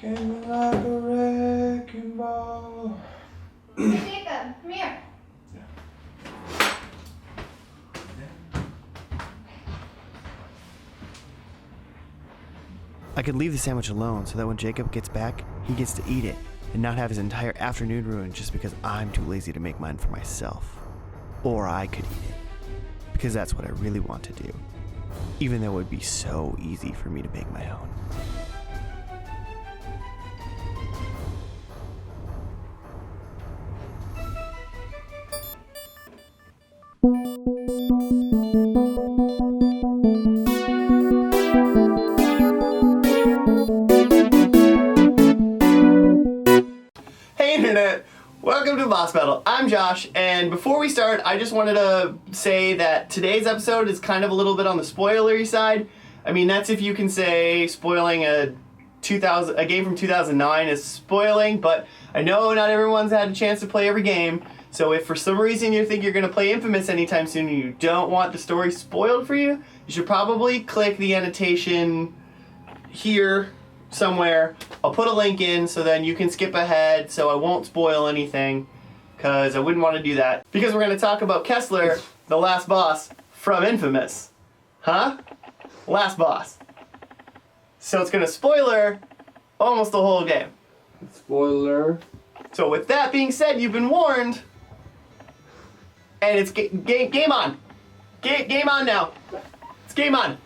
Came like a wrecking ball. Jacob, come here. I could leave the sandwich alone so that when Jacob gets back, he gets to eat it and not have his entire afternoon ruined just because I'm too lazy to make mine for myself. Or I could eat it, because that's what I really want to do, even though it would be so easy for me to make my own. Hey Internet! Welcome to Boss Battle. I'm Josh, and before we start, I just wanted to say that today's episode is kind of a little bit on the spoilery side. I mean, that's if you can say spoiling a game from 2009 is spoiling, but I know not everyone's had a chance to play every game, so if for some reason you think you're going to play Infamous anytime soon and you don't want the story spoiled for you, you should probably click the annotation here somewhere. I'll put a link in so then you can skip ahead so I won't spoil anything, because I wouldn't want to do that. Because we're going to talk about Kessler, the last boss from Infamous. Huh? Last boss. So it's going to spoiler almost the whole game. Spoiler. So with that being said, you've been warned. And it's game on. Game on now. It's game on.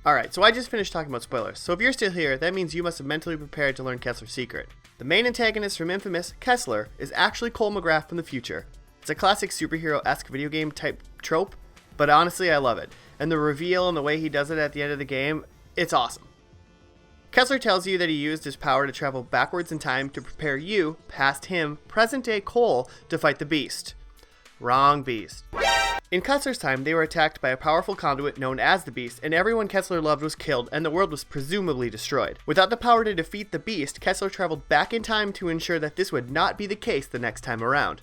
Alright, so I just finished talking about spoilers, so if you're still here, that means you must have mentally prepared to learn Kessler's secret. The main antagonist from Infamous, Kessler, is actually Cole McGrath from the future. It's a classic superhero-esque video game type trope, but honestly I love it. And the reveal and the way he does it at the end of the game, it's awesome. Kessler tells you that he used his power to travel backwards in time to prepare you, past him, present-day Cole, to fight the Beast. Wrong Beast. In Kessler's time, they were attacked by a powerful conduit known as the Beast, and everyone Kessler loved was killed, and the world was presumably destroyed. Without the power to defeat the Beast, Kessler traveled back in time to ensure that this would not be the case the next time around.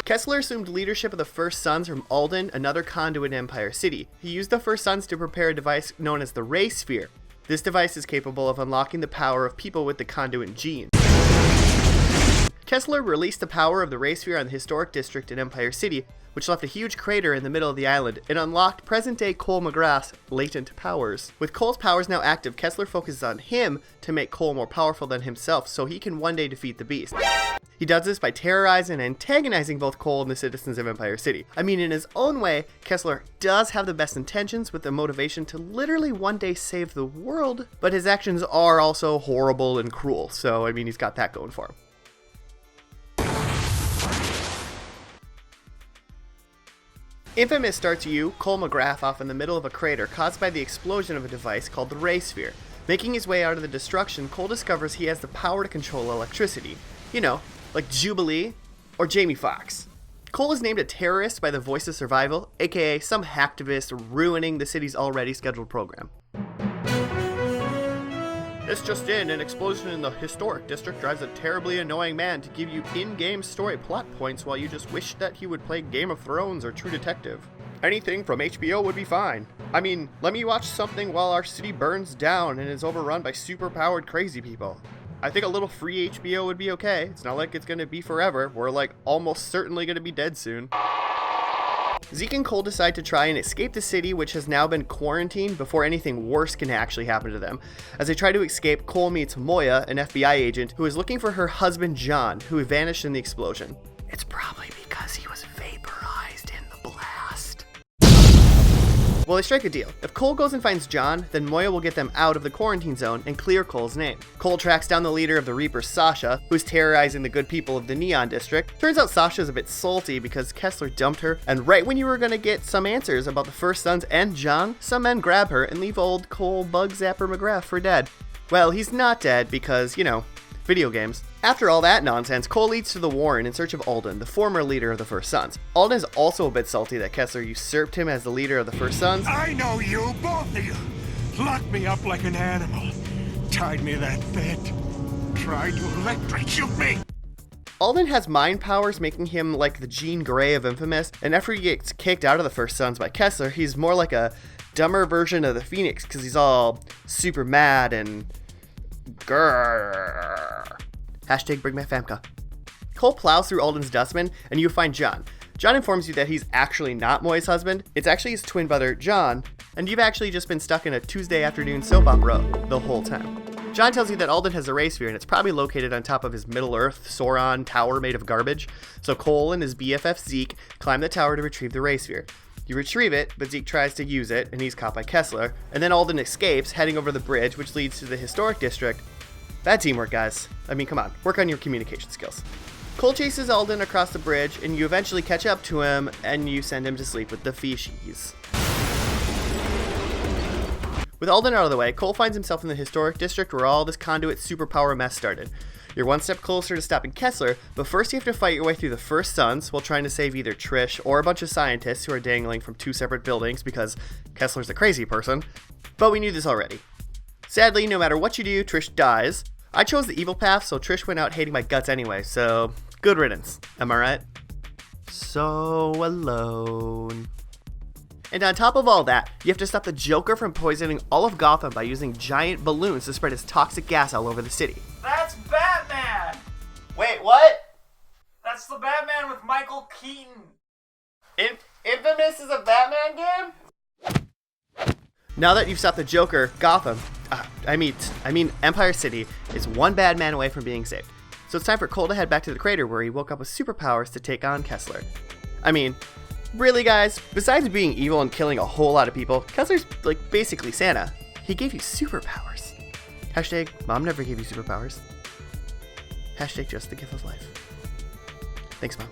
Kessler assumed leadership of the First Sons from Alden, another conduit in Empire City. He used the First Sons to prepare a device known as the Ray Sphere. This device is capable of unlocking the power of people with the conduit gene. Kessler released the power of the Ray Sphere on the historic district in Empire City, which left a huge crater in the middle of the island and unlocked present-day Cole McGrath's latent powers. With Cole's powers now active, Kessler focuses on him to make Cole more powerful than himself so he can one day defeat the Beast. He does this by terrorizing and antagonizing both Cole and the citizens of Empire City. I mean, in his own way, Kessler does have the best intentions with the motivation to literally one day save the world, but his actions are also horrible and cruel, so I mean, he's got that going for him. Infamous starts you, Cole McGrath, off in the middle of a crater caused by the explosion of a device called the Ray Sphere. Making his way out of the destruction, Cole discovers he has the power to control electricity. You know, like Jubilee or Jamie Foxx. Cole is named a terrorist by the Voice of Survival, aka some hacktivist ruining the city's already scheduled program. This just in, an explosion in the historic district drives a terribly annoying man to give you in-game story plot points while you just wish that he would play Game of Thrones or True Detective. Anything from HBO would be fine. I mean, let me watch something while our city burns down and is overrun by super-powered crazy people. I think a little free HBO would be okay. It's not like it's gonna be forever. We're like almost certainly gonna be dead soon. Zeke and Cole decide to try and escape the city, which has now been quarantined before anything worse can actually happen to them. As they try to escape, Cole meets Moya, an FBI agent, who is looking for her husband John, who vanished in the explosion. It's probably because he was vaporized in the blast. Well, they strike a deal. If Cole goes and finds John, then Moya will get them out of the quarantine zone and clear Cole's name. Cole tracks down the leader of the Reapers, Sasha, who is terrorizing the good people of the Neon District. Turns out Sasha's a bit salty because Kessler dumped her, and right when you were gonna get some answers about the First Sons and John, some men grab her and leave old Cole Bug Zapper McGrath for dead. Well, he's not dead because, you know, video games. After all that nonsense, Cole leads to the Warren in search of Alden, the former leader of the First Sons. Alden is also a bit salty that Kessler usurped him as the leader of the First Sons. I know you, both of you. Locked me up like an animal. Tied me to that bed. Tried to electrocute me. Alden has mind powers, making him like the Jean Grey of inFAMOUS, and after he gets kicked out of the First Sons by Kessler, he's more like a dumber version of the Phoenix, because he's all super mad and grrr. Hashtag bring my Famka. Cole plows through Alden's dustbin, and you find John. John informs you that he's actually not Moy's husband. It's actually his twin brother, John, and you've actually just been stuck in a Tuesday afternoon soap opera the whole time. John tells you that Alden has a ray sphere, and it's probably located on top of his Middle-earth Sauron tower made of garbage. So Cole and his BFF Zeke climb the tower to retrieve the ray sphere. You retrieve it, but Zeke tries to use it, and he's caught by Kessler. And then Alden escapes, heading over the bridge, which leads to the historic district. Bad teamwork, guys. I mean, come on, work on your communication skills. Cole chases Alden across the bridge, and you eventually catch up to him, and you send him to sleep with the fishies. With Alden out of the way, Cole finds himself in the historic district where all this conduit superpower mess started. You're one step closer to stopping Kessler, but first you have to fight your way through the First Sons while trying to save either Trish or a bunch of scientists who are dangling from two separate buildings because Kessler's a crazy person. But we knew this already. Sadly, no matter what you do, Trish dies. I chose the evil path, so Trish went out hating my guts anyway, so good riddance. Am I right? So alone. And on top of all that, you have to stop the Joker from poisoning all of Gotham by using giant balloons to spread his toxic gas all over the city. That's Batman! Wait, what? That's the Batman with Michael Keaton. inFAMOUS is a Batman game? Now that you've stopped the Joker, Gotham, I mean Empire City, is one bad man away from being saved. So it's time for Cole to head back to the crater where he woke up with superpowers to take on Kessler. I mean, really guys, besides being evil and killing a whole lot of people, Kessler's like basically Santa. He gave you superpowers. Hashtag mom never gave you superpowers. Hashtag just the gift of life. Thanks, Mom.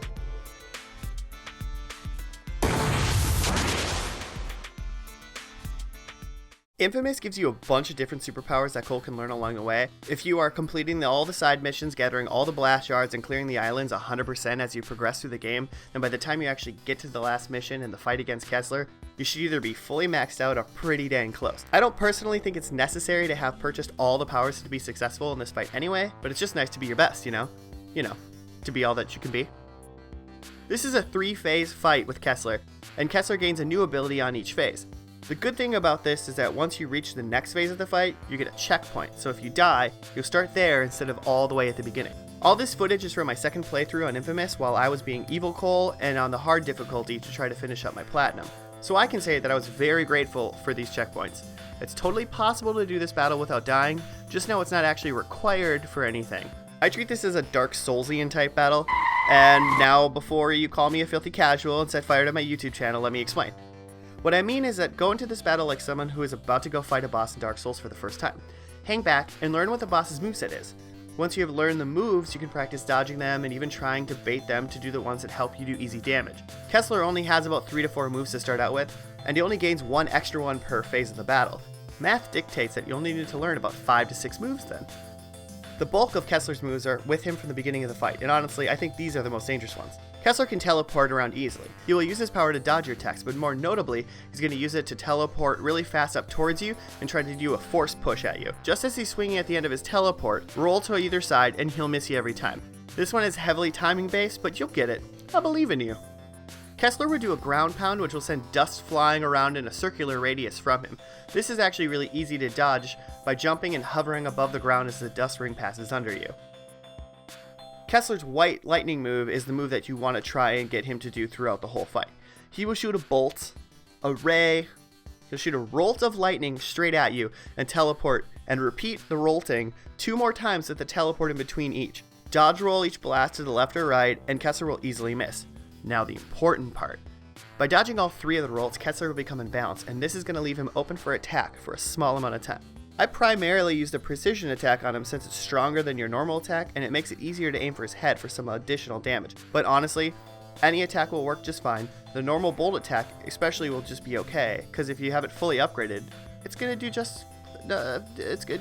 inFAMOUS gives you a bunch of different superpowers that Cole can learn along the way. If you are completing all the side missions, gathering all the blast shards, and clearing the islands 100% as you progress through the game, then by the time you actually get to the last mission and the fight against Kessler, you should either be fully maxed out or pretty dang close. I don't personally think it's necessary to have purchased all the powers to be successful in this fight anyway, but it's just nice to be your best, you know? To be all that you can be. This is a 3-phase fight with Kessler, and Kessler gains a new ability on each phase. The good thing about this is that once you reach the next phase of the fight, you get a checkpoint, so if you die, you'll start there instead of all the way at the beginning. All this footage is from my second playthrough on inFAMOUS while I was being Evil Cole and on the hard difficulty to try to finish up my platinum. So I can say that I was very grateful for these checkpoints. It's totally possible to do this battle without dying, just know it's not actually required for anything. I treat this as a Dark Soulsian type battle, and now before you call me a filthy casual and set fire to my YouTube channel, let me explain. What I mean is that go into this battle like someone who is about to go fight a boss in Dark Souls for the first time. Hang back and learn what the boss's moveset is. Once you have learned the moves, you can practice dodging them and even trying to bait them to do the ones that help you do easy damage. Kessler only has about 3 to 4 moves to start out with, and he only gains 1 extra one per phase of the battle. Math dictates that you only need to learn about 5 to 6 moves then. The bulk of Kessler's moves are with him from the beginning of the fight, and honestly, I think these are the most dangerous ones. Kessler can teleport around easily. He will use his power to dodge your attacks, but more notably, he's going to use it to teleport really fast up towards you and try to do a force push at you. Just as he's swinging at the end of his teleport, roll to either side and he'll miss you every time. This one is heavily timing based, but you'll get it. I believe in you. Kessler would do a ground pound, which will send dust flying around in a circular radius from him. This is actually really easy to dodge by jumping and hovering above the ground as the dust ring passes under you. Kessler's white lightning move is the move that you want to try and get him to do throughout the whole fight. He will shoot a bolt, a ray, he'll shoot a rolt of lightning straight at you and teleport and repeat the rolting 2 more times with the teleport in between each. Dodge roll each blast to the left or right and Kessler will easily miss. Now the important part. By dodging all 3 of the rolls, Kessler will become imbalanced, and this is going to leave him open for attack for a small amount of time. I primarily used a precision attack on him since it's stronger than your normal attack, and it makes it easier to aim for his head for some additional damage. But honestly, any attack will work just fine. The normal bolt attack especially will just be okay, because if you have it fully upgraded, it's going to do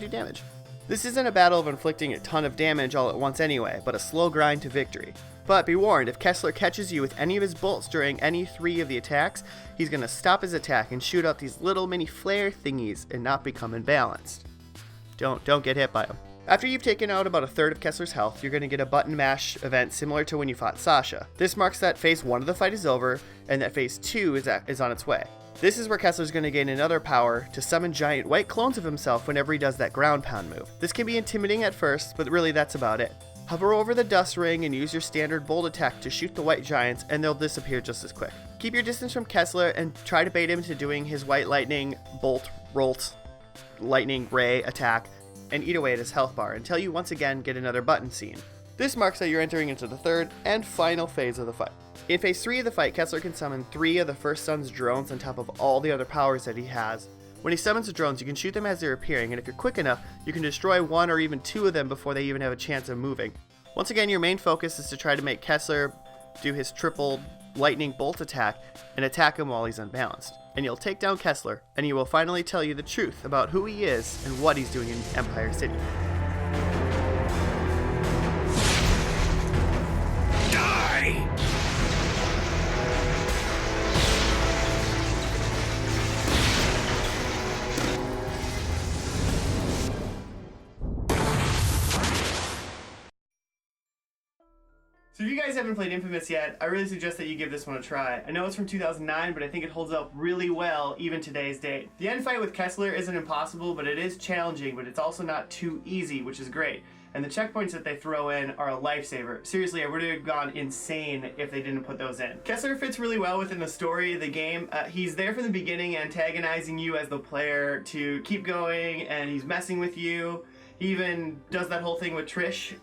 damage. This isn't a battle of inflicting a ton of damage all at once anyway, but a slow grind to victory. But be warned, if Kessler catches you with any of his bolts during any 3 of the attacks, he's going to stop his attack and shoot out these little mini flare thingies and not become imbalanced. Don't get hit by him. After you've taken out about a third of Kessler's health, you're going to get a button mash event similar to when you fought Sasha. This marks that phase 1 of the fight is over, and that phase 2 is on its way. This is where Kessler's going to gain another power to summon giant white clones of himself whenever he does that ground pound move. This can be intimidating at first, but really that's about it. Hover over the dust ring and use your standard bolt attack to shoot the white giants, and they'll disappear just as quick. Keep your distance from Kessler and try to bait him into doing his white lightning bolt, rolt, lightning ray attack, and eat away at his health bar until you once again get another button scene. This marks that you're entering into the third and final phase of the fight. In phase 3 of the fight, Kessler can summon 3 of the First Son's drones on top of all the other powers that he has. When he summons the drones, you can shoot them as they're appearing, and if you're quick enough, you can destroy 1 or even 2 of them before they even have a chance of moving. Once again, your main focus is to try to make Kessler do his triple lightning bolt attack and attack him while he's unbalanced. And you'll take down Kessler, and he will finally tell you the truth about who he is and what he's doing in Empire City. Die! So if you guys haven't played inFAMOUS yet, I really suggest that you give this one a try. I know it's from 2009, but I think it holds up really well even today's date. The end fight with Kessler isn't impossible, but it is challenging, but it's also not too easy, which is great. And the checkpoints that they throw in are a lifesaver. Seriously, I would have gone insane if they didn't put those in. Kessler fits really well within the story of the game. He's there from the beginning, antagonizing you as the player to keep going, and he's messing with you. He even does that whole thing with Trish.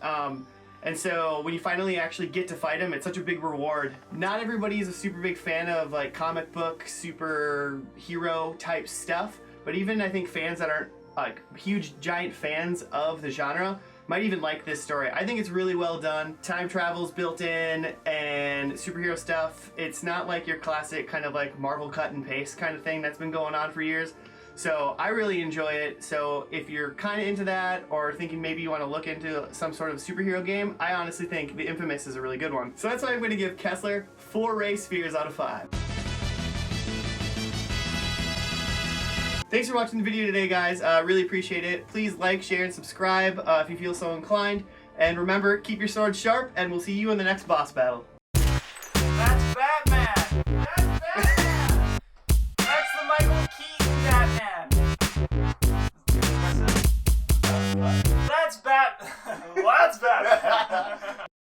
And so when you finally actually get to fight him, it's such a big reward. Not everybody is a super big fan of like comic book, superhero type stuff, but even I think fans that aren't like huge giant fans of the genre might even like this story. I think it's really well done. Time travel's built in and superhero stuff. It's not like your classic kind of like Marvel cut and paste kind of thing that's been going on for years. So I really enjoy it. So if you're kind of into that or thinking maybe you want to look into some sort of superhero game, I honestly think the inFAMOUS is a really good one. So that's why I'm going to give Kessler 4 Ray Spheres out of 5. Thanks for watching the video today, guys. Really appreciate it. Please like, share, and subscribe if you feel so inclined. And remember, keep your sword sharp, and we'll see you in the next boss battle.